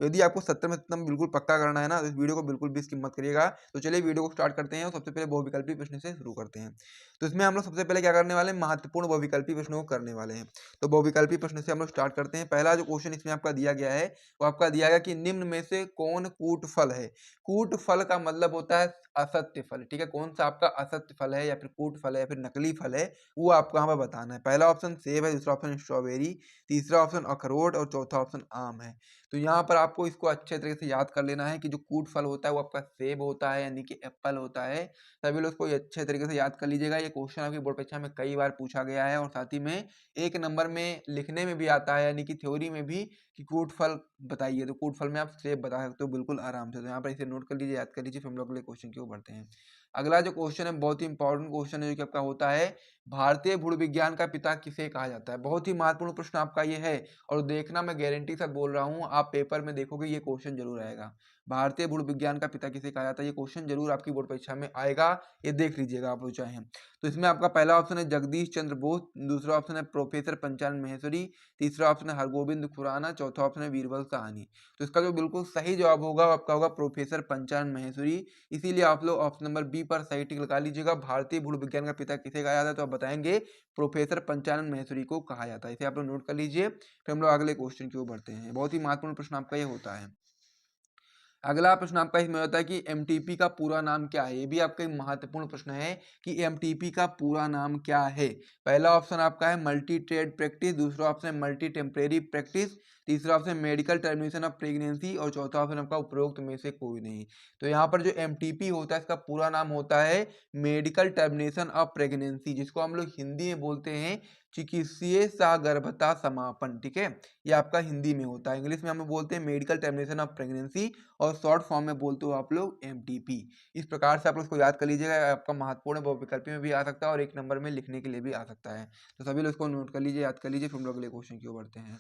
तो यदि आपको 70 में 70 बिल्कुल पक्का करना है ना, तो इस वीडियो को बिल्कुल भी स्किप मत करिएगा। तो चलिए वीडियो को स्टार्ट करते हैं और सबसे पहले बहुविकल्पी प्रश्न से शुरू करते हैं। तो इसमें हम लोग सबसे पहले क्या करने वाले हैं, महत्वपूर्ण बहुविकल्पी प्रश्नों को करने वाले हैं। तो बहुविकल्पी प्रश्न से हम लोग स्टार्ट करते हैं। पहला जो क्वेश्चन इसमें आपका दिया गया है, वो आपका दिया गया कि निम्न में से कौन कूट फल है। कूट फल का मतलब होता है असत्य फल, ठीक है। कौन सा आपका असत्य फल है या फिर कूट फल है या फिर नकली फल है, वो आपको यहाँ पर बताना है। पहला ऑप्शन सेब है, दूसरा ऑप्शन स्ट्रॉबेरी, तीसरा ऑप्शन अखरोट और चौथा ऑप्शन आम है। तो यहाँ पर आपको इसको अच्छे तरीके से याद कर लेना है कि जो कूट फल होता है वो आपका सेब होता है, यानी कि एप्पल होता है। सभी लोग इसको अच्छे तरीके से याद कर लीजिएगा। ये क्वेश्चन आपकी बोर्ड परीक्षा में कई बार पूछा गया है और साथ ही में 1 नंबर में लिखने में भी आता है, यानी कि थ्योरी में भी, कि कूट फल बताइए। तो कूट फल में आप सेब बता सकते हो बिल्कुल आराम से। तो यहाँ पर इसे नोट कर लीजिए, याद कर लीजिए, फिर हम लोग अगले क्वेश्चन की ओर बढ़ते हैं। अगला जो क्वेश्चन है बहुत ही इंपॉर्टेंट क्वेश्चन है, जो कि आपका होता है भारतीय भूण विज्ञान का पिता किसे कहा जाता है। बहुत ही महत्वपूर्ण प्रश्न आपका ये है और देखना, मैं गारंटी से बोल रहा हूँ, आप पेपर में देखोगे ये क्वेश्चन जरूर आएगा। भारतीय भूण विज्ञान का पिता किसे कहा जाता है, ये क्वेश्चन जरूर आपकी बोर्ड परीक्षा में आएगा। ये देख लीजिएगा आप लोग चाहें तो। इसमें आपका पहला ऑप्शन है जगदीश चंद्र बोस, दूसरा ऑप्शन है प्रोफेसर पंचानन माहेश्वरी, तीसरा ऑप्शन है हरगोविंद खुराना, चौथा ऑप्शन है बीरबल साहनी। तो इसका जो बिल्कुल सही जवाब होगा वो आपका होगा प्रोफेसर पंचानन माहेश्वरी। इसीलिए आप लोग ऑप्शन नंबर बी पर सही टिक लगा लीजिएगा। भारतीय भूण विज्ञान का पिता किसे कहा जाता है, तो आप बताएंगे प्रोफेसर पंचानन माहेश्वरी को कहा जाता है। इसे आप लोग नोट कर लीजिए, फिर हम लोग अगले क्वेश्चन की ओर बढ़ते हैं। बहुत ही महत्वपूर्ण प्रश्न आपका ये होता है। अगला प्रश्न आपका इसमें होता है कि एमटीपी का पूरा नाम क्या है। ये भी आपका एक महत्वपूर्ण प्रश्न है कि एमटीपी का पूरा नाम क्या है। पहला ऑप्शन आपका है मल्टी ट्रेड प्रैक्टिस, दूसरा ऑप्शन है मल्टी टेम्परेरी प्रैक्टिस, तीसरा option medical termination of pregnancy और चौथा ऑप्शन आपका उपरोक्त में से कोई नहीं। तो यहाँ पर जो एमटीपी होता है इसका पूरा नाम होता है मेडिकल टर्मिनेशन ऑफ प्रेगनेंसी, जिसको हम लोग हिंदी में बोलते हैं चिकित्सीय सगर्भता समापन, ठीक है। ये आपका हिंदी में होता है। इंग्लिश में हम बोलते हैं मेडिकल टर्मिनेशन ऑफ प्रेगनेंसी और शॉर्ट फॉर्म में बोलते हो आप लोग एमटीपी। इस प्रकार से आप लोग इसको याद कर लीजिएगा। आपका महत्वपूर्ण बहुविकल्पी में भी आ सकता है और 1 नंबर में लिखने के लिए भी आ सकता है। तो सभी लोग इसको नोट कर लीजिए, याद कर लीजिए, फिर हम लोग अगले क्वेश्चन की ओर बढ़ते हैं।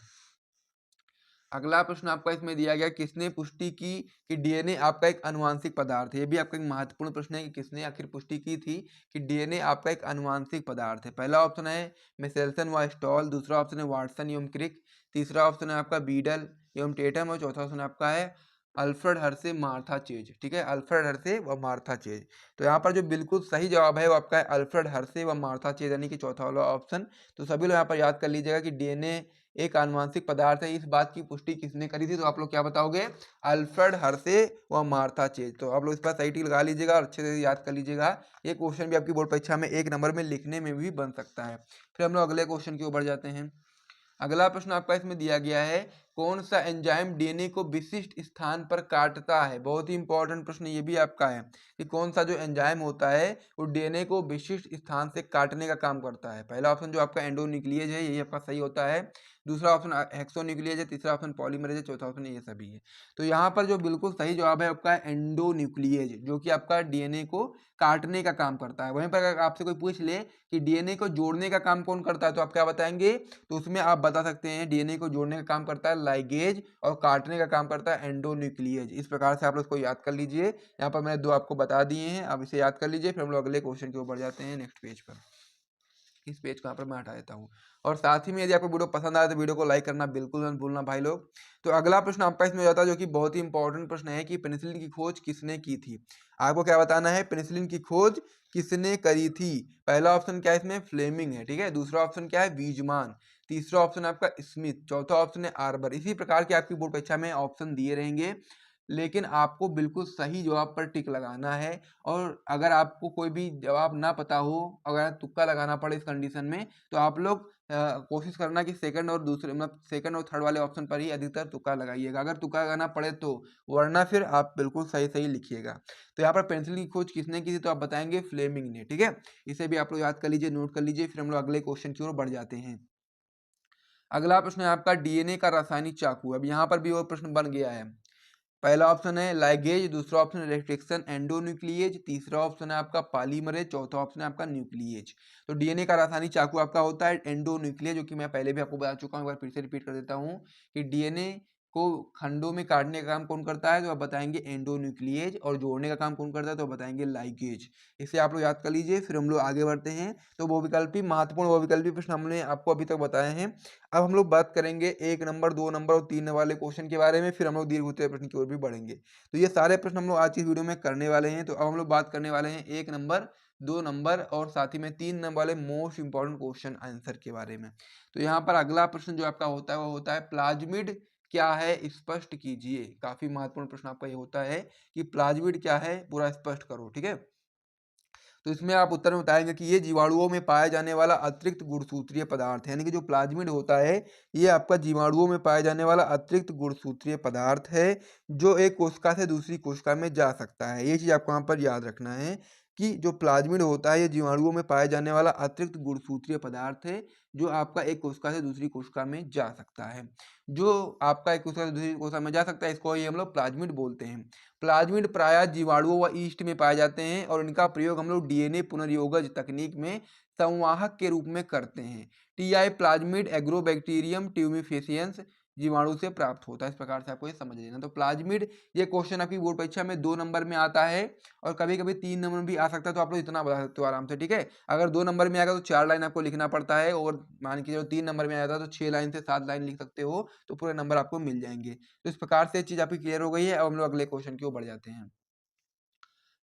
अगला प्रश्न आपका इसमें दिया गया, किसने पुष्टि की कि डीएनए आपका एक आनुवांशिक पदार्थ है। ये भी आपका एक महत्वपूर्ण प्रश्न है कि किसने आखिर पुष्टि की थी कि डीएनए आपका एक आनुवांशिक पदार्थ है। पहला ऑप्शन है मिशेल्सन व स्टॉल, दूसरा ऑप्शन है वाटसन एवं क्रिक, तीसरा ऑप्शन है आपका बीडल एवं टेटम और चौथा ऑप्शन आपका है अल्फ्रेड हर्से मार्था चेज, ठीक है। अल्फ्रेड हर्से व मार्था चेज। तो यहाँ पर जो बिल्कुल सही जवाब है वो आपका है अल्फ्रेड हर्से व मार्था चेज, यानी कि चौथा वाला ऑप्शन। तो सभी लोग यहाँ पर याद कर लीजिएगा कि डीएनए एक आनुवांशिक पदार्थ है। इस बात की पुष्टि किसने करी थी, तो आप लोग क्या बताओगे, अल्फ्रेड हर्से व मार्था चेज। तो आप लोग इस पर सही टिक लगा लीजिएगा और अच्छे से याद कर लीजिएगा। ये क्वेश्चन भी आपकी बोर्ड परीक्षा में 1 नंबर में लिखने में भी बन सकता है। फिर हम लोग अगले क्वेश्चन की ओर बढ़ जाते हैं। अगला प्रश्न आपका इसमें दिया गया है, कौन सा एंजाइम डीएनए को विशिष्ट स्थान पर काटता है। बहुत ही इंपॉर्टेंट प्रश्न ये भी आपका है कि कौन सा जो एंजाइम होता है वो डीएनए को विशिष्ट स्थान से काटने का काम करता है। पहला ऑप्शन जो आपका एंडोन्यूक्लियेज है, यही आपका सही होता है। दूसरा ऑप्शन हेक्सोन्यूक्लियेज है, तीसरा ऑप्शन पॉलीमरेज है, चौथा ऑप्शन ये सभी है। तो यहाँ पर जो बिल्कुल सही जवाब है आपका एंडोन्यूक्लियेज, जो कि आपका डीएनए को काटने का काम करता है। वहीं पर अगर आपसे कोई पूछ ले कि डीएनए को जोड़ने का काम कौन करता है, तो आप क्या बताएंगे, तो उसमें आप बता सकते हैं डीएनए को जोड़ने का काम करता है लाइगेज और काटने का काम करता है एंडोन्यूक्लियेज। इस प्रकार से आप लोग इसको याद कर लीजिए। यहाँ पर मैंने 2 आपको बता दिए हैं, आप इसे याद कर लीजिए। फिर हम लोग अगले क्वेश्चन की ओर बढ़ जाते हैं, नेक्स्ट पेज पर। इस पेज को यहाँ पर मैं हटा देता हूँ। और साथ ही में यदि आपको वीडियो पसंद आए तो वीडियो को लाइक करना बिल्कुल मत भूलना भाई लोग। तो अगला प्रश्न आपका इसमें हो जाता है, जो कि बहुत ही इंपॉर्टेंट प्रश्न है कि पेनिसिलिन की खोज किसने की थी। आपको क्या बताना है, पेनिसिलिन की खोज किसने करी थी। पहला ऑप्शन क्या है इसमें, फ्लेमिंग है, ठीक है। दूसरा ऑप्शन क्या है, वीजमान, तीसरा ऑप्शन आपका स्मिथ, चौथा ऑप्शन है आर्बर। इसी प्रकार के आपकी बोर्ड परीक्षा में ऑप्शन दिए रहेंगे, लेकिन आपको बिल्कुल सही जवाब पर टिक लगाना है। और अगर आपको कोई भी जवाब ना पता हो, अगर तुक्का लगाना पड़े इस कंडीशन में, तो आप लोग कोशिश करना कि सेकंड और दूसरे मतलब सेकंड और थर्ड वाले ऑप्शन पर ही अधिकतर तुक्का लगाइएगा, अगर तुक्का लगाना पड़े तो। वरना फिर आप बिल्कुल सही सही लिखिएगा। तो यहाँ पर पेंसिल की खोज किसने की थी, तो आप बताएंगे फ्लेमिंग ने, ठीक है। इसे भी आप लोग याद कर लीजिए, नोट कर लीजिए। फिर हम लोग अगले क्वेश्चन की ओर बढ़ जाते हैं। अगला प्रश्न है आपका डीएनए का रासायनिक चाकू। अब यहाँ पर भी वो प्रश्न बन गया है। पहला ऑप्शन है लाइगेज, दूसरा ऑप्शन है रेस्ट्रिक्शन एंडोन्यूक्लियेज, तीसरा ऑप्शन है आपका पॉलीमरेज, चौथा ऑप्शन है आपका न्यूक्लियेज। तो डीएनए का रासायनिक चाकू आपका होता है एंडोन्यूक्लियेज, जो कि मैं पहले भी आपको बता चुका हूं, एक बार फिर से रिपीट कर देता हूं कि डीएनए को खंडों में काटने का काम कौन करता है, तो आप बताएंगे एंडोन्यूक्लिएज, और जोड़ने का काम कौन करता है, तो आप बताएंगे लाइगेज। इसे आप लोग याद कर लीजिए, फिर हम लोग आगे बढ़ते हैं। तो बहुविकल्पी महत्वपूर्ण बहुविकल्पी प्रश्न हमने आपको अभी तक बताए हैं। अब हम लोग बात करेंगे 1 नंबर, 2 नंबर और 3 वाले क्वेश्चन के बारे में, फिर हम लोग दीर्घ उत्तरीय प्रश्न की ओर भी बढ़ेंगे। तो ये सारे प्रश्न हम लोग आज की वीडियो में करने वाले हैं। तो अब हम लोग बात करने वाले हैं 1 नंबर, 2 नंबर और साथ ही में 3 नंबर वाले मोस्ट इंपॉर्टेंट क्वेश्चन आंसर के बारे में। तो यहाँ पर अगला प्रश्न जो आपका होता है वो होता है प्लाज्मिड क्या है, स्पष्ट कीजिए। काफी महत्वपूर्ण प्रश्न आपका ये होता है कि प्लाज्मिड क्या है, पूरा स्पष्ट करो। ठीक है, तो इसमें आप उत्तर में बताएंगे कि ये जीवाणुओं में पाया जाने वाला अतिरिक्त गुणसूत्रीय पदार्थ है। यानी कि जो प्लाज्मिड होता है ये आपका जीवाणुओं में पाया जाने वाला अतिरिक्त गुणसूत्रीय पदार्थ है, जो एक कोशिका से दूसरी कोशिका में जा सकता है। ये चीज आपको यहाँ पर याद रखना है कि जो प्लाज्मिड होता है ये जीवाणुओं में पाए जाने वाला अतिरिक्त गुणसूत्रीय पदार्थ है, जो आपका एक कोशिका से दूसरी कोशिका में जा सकता है। जो आपका एक कोशिका से दूसरी कोशिका में जा सकता है, इसको ही हम लोग प्लाज्मिड बोलते हैं। प्लाज्मिड प्रायः जीवाणुओं व ईस्ट में पाए जाते हैं और इनका प्रयोग हम लोग डीएनए पुनर्योगज तकनीक में संवाहक के रूप में करते हैं। टीआई प्लाज्मिड एग्रोबैक्टीरियम ट्यूमिफेसियंस जीवाणु से प्राप्त होता है। इस प्रकार से आपको ये समझ लेना। तो प्लाज्मिड, ये क्वेश्चन आपकी बोर्ड परीक्षा में 2 नंबर में आता है और कभी कभी 3 नंबर में भी आ सकता है। तो आप लोग इतना बता सकते हो आराम से। ठीक है, अगर 2 नंबर में आएगा तो 4 लाइन आपको लिखना पड़ता है, और मान के जो 3 नंबर में आया था तो 6 लाइन से 7 लाइन लिख सकते हो, तो पूरे नंबर आपको मिल जाएंगे। तो इस प्रकार से चीज आपकी क्लियर हो गई है। अब हम लोग अगले क्वेश्चन की ओर बढ़ जाते हैं।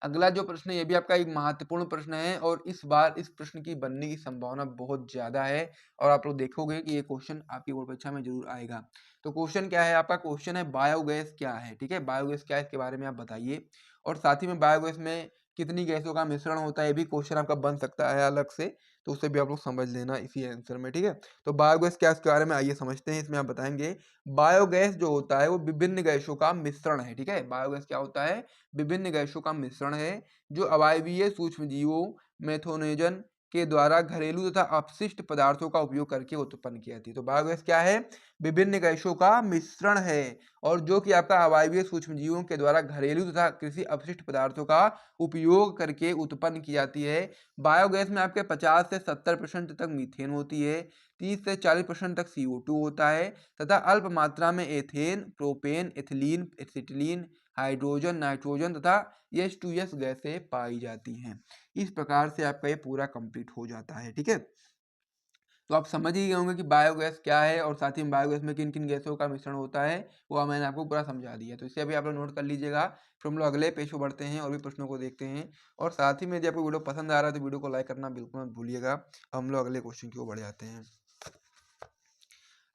अगला जो प्रश्न है ये भी आपका एक महत्वपूर्ण प्रश्न है, और इस बार इस प्रश्न की बनने की संभावना बहुत ज्यादा है, और आप लोग देखोगे कि ये क्वेश्चन आपकी बोर्ड परीक्षा में जरूर आएगा। तो क्वेश्चन क्या है आपका, क्वेश्चन है बायोगैस क्या है। ठीक है, बायोगैस क्या है इसके बारे में आप बताइए, और साथ ही में बायोगैस में कितनी गैसों का मिश्रण होता है, ये भी क्वेश्चन आपका बन सकता है अलग से, तो उसे भी आप लोग समझ लेना इसी आंसर में। ठीक है, तो बायोगैस क्या है इसके बारे में आइए समझते हैं। इसमें आप बताएंगे बायोगैस जो होता है वो विभिन्न गैसों का मिश्रण है। ठीक है, बायोगैस क्या होता है, विभिन्न गैसों का मिश्रण है, जो अवायवीय सूक्ष्मजीवों मेथोनेजन के द्वारा घरेलू तथा अपशिष्ट पदार्थों का उपयोग करके उत्पन्न की जाती है। तो बायोगैस क्या है, विभिन्न गैसों का मिश्रण है, और जो कि आपका अवायवीय सूक्ष्मजीवों के द्वारा घरेलू तथा कृषि अपशिष्ट पदार्थों का उपयोग करके उत्पन्न की जाती है। बायोगैस में आपके 50 से 70% तक मीथेन होती है, 30 से 40% तक CO2 होता है, तथा अल्प मात्रा में ethane, propane, ethylene, acetylene, hydrogen, nitrogen तथा H2S गैसें पाई जाती हैं। इस प्रकार से आपका ये पूरा कंप्लीट हो जाता है। ठीक है, तो आप समझ ही गए होंगे कि बायोगैस क्या है, और साथ ही में बायोगैस में किन किन गैसों का मिश्रण होता है, वो मैंने आपको पूरा समझा दिया। तो इसे अभी आप लोग नोट कर लीजिएगा। फिर हम लोग अगले पेज को बढ़ते हैं और भी प्रश्नों को देखते हैं, और साथ ही में यदि आपको वीडियो पसंद आ रहा है तो वीडियो को लाइक करना बिल्कुल मत भूलिएगा। हम लोग अगले क्वेश्चन की ओर बढ़ जाते हैं।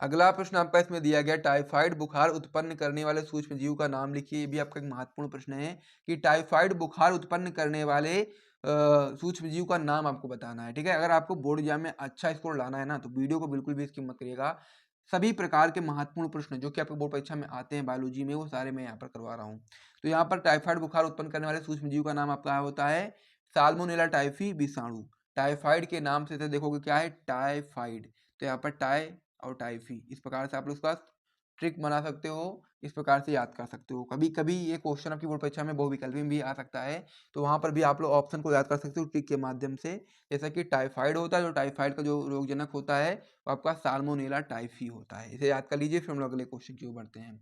अगला प्रश्न आपका इसमें दिया गया, टाइफाइड बुखार उत्पन्न करने वाले सूक्ष्म जीव का नाम लिखिए। ये भी आपका एक महत्वपूर्ण प्रश्न है कि टाइफाइड बुखार उत्पन्न करने वाले सूक्ष्म जीव का नाम आपको बताना है। ठीक है, अगर आपको बोर्ड एग्जाम में अच्छा स्कोर लाना है ना, तो वीडियो को बिल्कुल भी स्किप मत करिएगा। सभी प्रकार के महत्वपूर्ण प्रश्न जो कि आपके बोर्ड परीक्षा में आते हैं बायोलॉजी में, वो सारे मैं यहाँ पर करवा रहा हूँ। तो यहाँ पर टाइफाइड बुखार उत्पन्न करने वाले सूक्ष्म जीव का नाम आपका होता है साल्मोनेला टाइफी विषाणु। टाइफाइड के नाम से देखोगे क्या है, टाइफाइड। तो यहाँ पर टाई और टाइफी, इस प्रकार से आप लोग इसका ट्रिक बना सकते हो, इस प्रकार से याद कर सकते हो। कभी कभी ये क्वेश्चन आपकी बोर्ड परीक्षा में बहुविकल्पी में भी आ सकता है, तो वहां पर भी आप लोग ऑप्शन को याद कर सकते हो ट्रिक के माध्यम से। जैसा कि टाइफाइड होता है, जो टाइफाइड का जो रोगजनक होता है वो आपका साल्मोनेला टाइफी होता है। इसे याद कर लीजिए, फिर हम लोग अगले क्वेश्चन की ओर बढ़ते हैं।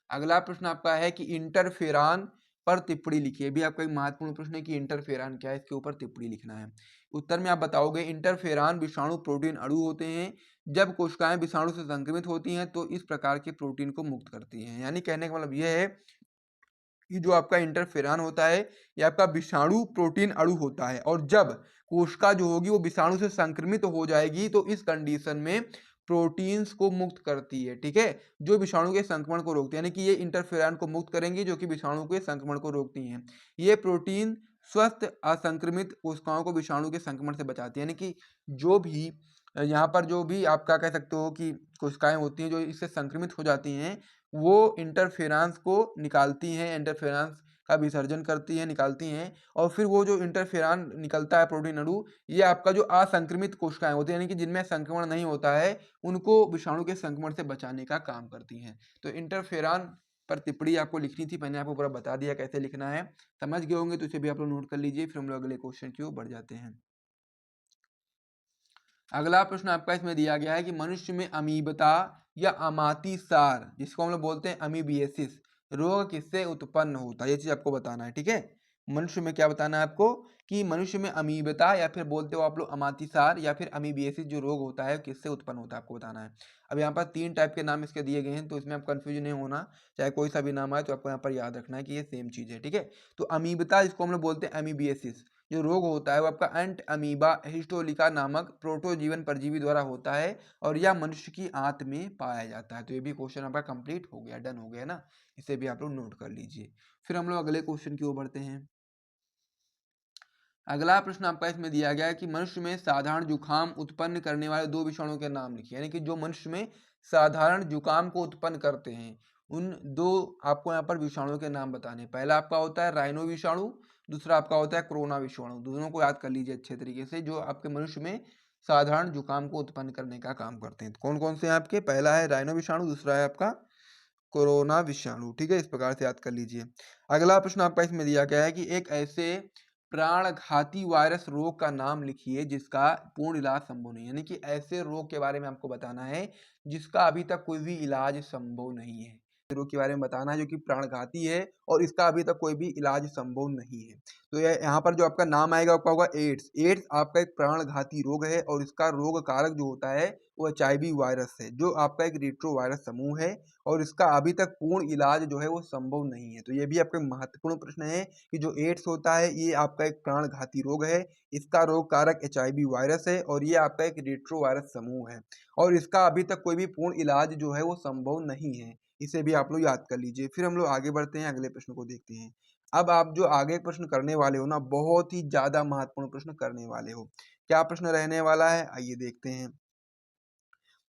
अगला प्रश्न आपका है कि इंटरफेरान पर टिप्पणी लिखिए। भी आपका एक महत्वपूर्ण प्रश्न है कि इंटरफेरान क्या है, इसके ऊपर टिप्पणी लिखना है। उत्तर में आप बताओगे इंटरफेरान विषाणु प्रोटीन अणु होते हैं। जब कोशिकाएं विषाणु से संक्रमित होती हैं तो इस प्रकार के प्रोटीन को मुक्त करती हैं। यानी कहने का मतलब यह है कि जो आपका इंटरफेरान होता है ये आपका विषाणु प्रोटीन अणु होता है, और जब कोशिका जो होगी वो विषाणु से संक्रमित हो जाएगी तो इस कंडीशन में प्रोटीन्स को मुक्त करती है। ठीक है, जो विषाणु के संक्रमण को रोकती है, यानी कि ये इंटरफेरान को मुक्त करेंगी जो कि विषाणु के संक्रमण को रोकती हैं। ये प्रोटीन स्वस्थ असंक्रमित कोशिकाओं को विषाणु के संक्रमण से बचाती है। यानी कि जो भी यहाँ पर जो भी आपका कह सकते हो कि कोशिकाएं होती हैं जो इससे संक्रमित हो जाती हैं, वो इंटरफेरेंस को निकालती हैं, इंटरफेरेंस का विसर्जन करती हैं, निकालती हैं, और फिर वो जो इंटरफेरान निकलता है प्रोटीन अणु, ये आपका जो असंक्रमित कोशिकाएं होती हैं, यानी कि जिनमें संक्रमण नहीं होता है, उनको विषाणु के संक्रमण से बचाने का काम करती हैं। तो इंटरफेरान पर टिप्पणी आपको लिखनी थी, मैंने आपको पूरा बता दिया कैसे लिखना है, समझ गए होंगे। तो इसे भी आप लोग नोट कर लीजिए, फिर हम लोग अगले क्वेश्चन की ओर बढ़ जाते हैं। अगला प्रश्न आपका इसमें दिया गया है कि मनुष्य में अमीबता या अमातीसार, जिसको हम लोग बोलते हैं अमीबिएसिस, रोग किससे उत्पन्न होता है, ये चीज आपको बताना है। ठीक है, मनुष्य में क्या बताना है आपको कि मनुष्य में अमीबता या फिर बोलते हो आप लोग अमातीसार या फिर अमीबिएसिस जो रोग होता है किससे उत्पन्न होता है आपको बताना है। अब यहाँ पर 3 टाइप के नाम इसके दिए गए हैं, तो इसमें आप कंफ्यूज नहीं होना, चाहे कोई सा भी नाम आए तो आपको यहाँ पर याद रखना है कि ये सेम चीज है। ठीक है, तो अमीबता जिसको हम लोग बोलते हैं अमीबिएसिस जो रोग होता है वो आपका एंट अमीबा हिस्टोलिका नामक प्रोटोजीवन परजीवी द्वारा होता है और यह मनुष्य की आंत में पाया जाता है। तो ये भी क्वेश्चन आपका कंप्लीट हो गया, डन हो गया ना, इसे भी आप लोग नोट कर लीजिए। फिर हम लोग अगले क्वेश्चन की ओर बढ़ते हैं। अगला प्रश्न आपका इसमें दिया गया है कि मनुष्य में साधारण जुकाम उत्पन्न करने वाले 2 विषाणुओं के नाम लिखिए, यानी कि जो मनुष्य में साधारण जुकाम को उत्पन्न करते हैं उन 2 आपको यहाँ पर विषाणुओं के नाम बताने। पहला आपका होता है राइनो विषाणु, दूसरा आपका होता है कोरोना विषाणु। दोनों को याद कर लीजिए अच्छे तरीके से, जो आपके मनुष्य में साधारण जुकाम को उत्पन्न करने का काम करते हैं। कौन कौन से हैं आपके, पहला है राइनो विषाणु, दूसरा है आपका कोरोना विषाणु। ठीक है, इस प्रकार से याद कर लीजिए। अगला प्रश्न आपका इसमें दिया गया है कि एक ऐसे प्राणघाती वायरस रोग का नाम लिखिए जिसका पूर्ण इलाज संभव नहीं है, यानी कि ऐसे रोग के बारे में आपको बताना है जिसका अभी तक कोई भी इलाज संभव नहीं है। रोग के बारे में बताना है जो कि प्राणघाती है और इसका अभी तक कोई भी इलाज संभव नहीं है। तो ये यहाँ पर जो आपका नाम आएगा आपका होगा एड्स। एड्स आपका एक प्राणघाती रोग है और इसका रोग कारक जो होता है वो HIV वायरस है, जो आपका एक रेट्रो वायरस समूह है और इसका अभी तक पूर्ण इलाज जो है वो संभव नहीं है। तो ये भी आपका महत्वपूर्ण प्रश्न है कि जो एड्स होता है ये आपका एक प्राणघाती रोग है, इसका रोग कारक HIV वायरस है और ये आपका एक रेट्रो वायरस समूह है और इसका अभी तक कोई भी पूर्ण इलाज जो है वो संभव नहीं है। इसे भी आप लोग याद कर लीजिए। फिर हम लोग आगे बढ़ते हैं, अगले प्रश्न को देखते हैं। अब आप जो आगे प्रश्न करने वाले हो ना, बहुत ही ज्यादा महत्वपूर्ण प्रश्न करने वाले हो। क्या प्रश्न रहने वाला है, आइए देखते हैं।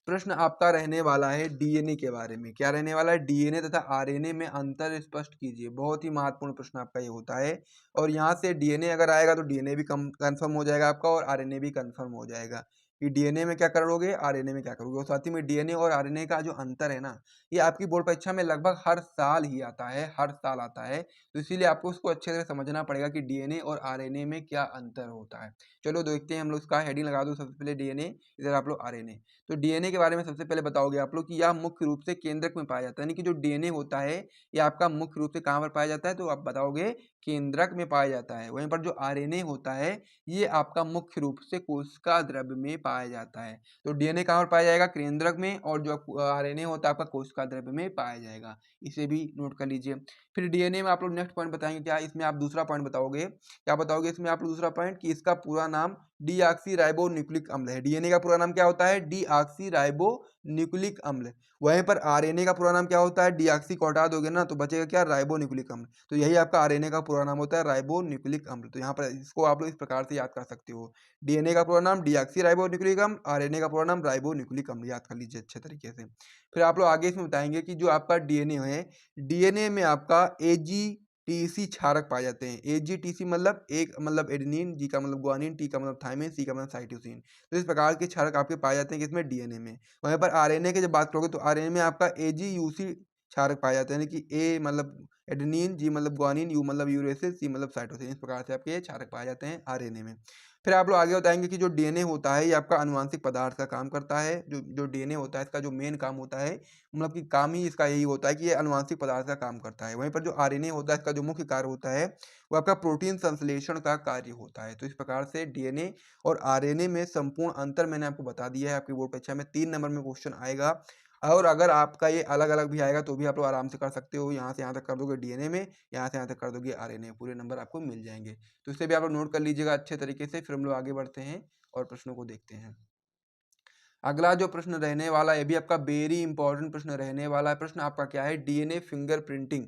प्रश्न आपका रहने वाला है डीएनए के बारे में। क्या रहने वाला है, डीएनए तथा आरएनए में अंतर स्पष्ट कीजिए। बहुत ही महत्वपूर्ण प्रश्न आपका ये होता है और यहाँ से डीएनए अगर आएगा तो डीएनए भी कंफर्म हो जाएगा आपका और आरएनए भी कंफर्म हो जाएगा कि डीएनए में क्या करोगे, आरएनए में क्या करोगे। और साथ ही में डीएनए और आरएनए का जो अंतर है ना, ये आपकी बोर्ड परीक्षा में लगभग हर साल ही आता है, हर साल आता है। तो इसीलिए आपको उसको अच्छे से समझना पड़ेगा कि डीएनए और आरएनए में क्या अंतर होता है। चलो देखते हैं हम लोग, इसका हेडिंग लगा दो सबसे पहले डीएनए, इधर आप लोग आरएनए। तो डीएनए के बारे में सबसे पहले बताओगे आप लोग कि यह मुख्य रूप से केंद्रक में पाया जाता है, यानी कि जो डीएनए होता है ये आपका मुख्य रूप से कहाँ पर पाया जाता है, तो आप बताओगे केंद्रक में पाया जाता है। वहीं पर जो आरएनए होता है ये आपका मुख्य रूप से कोशिका द्रव्य में पाया जाता है। तो डीएनए कहाँ पर पाया जाएगा, केंद्रक में, और जो आरएनए होता है आपका कोशिका द्रव्य में पाया जाएगा। इसे भी नोट कर लीजिए। फिर डीएनए में आप लोग नेक्स्ट पॉइंट बताएंगे, क्या इसमें आप दूसरा पॉइंट बताओगे, क्या बताओगे इसमें आप लोग दूसरा पॉइंट कि इसका पूरा नाम डीऑक्सी न्यूक्लिक अम्ल है। डीएनए का पूरा नाम क्या होता है, डीऑक्सी न्यूक्लिक अम्ल। वहीं पर आरएनए का पूरा नाम क्या होता है, डीऑक्सी को हटा दोगे ना तो बचेगा क्या, न्यूक्लिक अम्ल। तो यही आपका आरएनए का पूरा नाम होता है न्यूक्लिक अम्ल। तो यहाँ पर इसको आप लोग इस प्रकार से याद कर सकते हो, डीएनए का पूरा नाम डीऑक्सी न्यूक्लिक अम्ल, आरएनए का पूरा नाम न्यूक्लिक अम्ल, याद कर लीजिए अच्छे तरीके से। फिर आप लोग आगे इसमें बताएंगे कि जो आपका डीएनए है, डीएनए में आपका एजीटीसी क्षारक पाए जाते हैं। एजीटीसी मतलब एक मतलब एडेनिन, जी का मतलब ग्वानिन, टी का मतलब थाइमिन, सी का मतलब साइटोसिन। तो इस प्रकार के क्षारक आपके पाए जाते हैं किसमें, डीएनए में। वहीं पर आरएनए की जब बात करोगे तो आरएनए में आपका एजीयूसी क्षारक पाए जाते हैं, यानी कि ए मतलब एडेनिन, जी मतलब ग्वानिन, यू मतलब यूरेसिल, सी मतलब साइटोसिन। इस प्रकार से आपके ये क्षारक पाए जाते हैं आरएनए में। फिर आप लोग आगे बताएंगे कि जो डीएनए होता है ये आपका आनुवांशिक पदार्थ का काम करता है। जो डीएनए होता है इसका जो मेन काम होता है, मतलब कि काम ही इसका यही होता है कि ये आनुवांशिक पदार्थ का काम करता है। वहीं पर जो आरएनए होता है इसका जो मुख्य कार्य होता है वो आपका प्रोटीन संश्लेषण का कार्य होता है। तो इस प्रकार से डीएनए और आरएनए में संपूर्ण अंतर मैंने आपको बता दिया है। आपकी बोर्ड परीक्षा में 3 नंबर में क्वेश्चन आएगा और अगर आपका ये अलग अलग भी आएगा तो भी आप लोग आराम से कर सकते हो। यहाँ से यहाँ तक कर दोगे डीएनए में, यहाँ से यहाँ तक कर दोगे आरएनए, पूरे नंबर आपको मिल जाएंगे। तो इसे भी आप लोग नोट कर लीजिएगा अच्छे तरीके से। फिर हम लोग आगे बढ़ते हैं और प्रश्नों को देखते हैं। अगला जो प्रश्न रहने वाला है ये भी आपका वेरी इंपॉर्टेंट प्रश्न रहने वाला है। प्रश्न आपका क्या है, डीएनए फिंगरप्रिंटिंग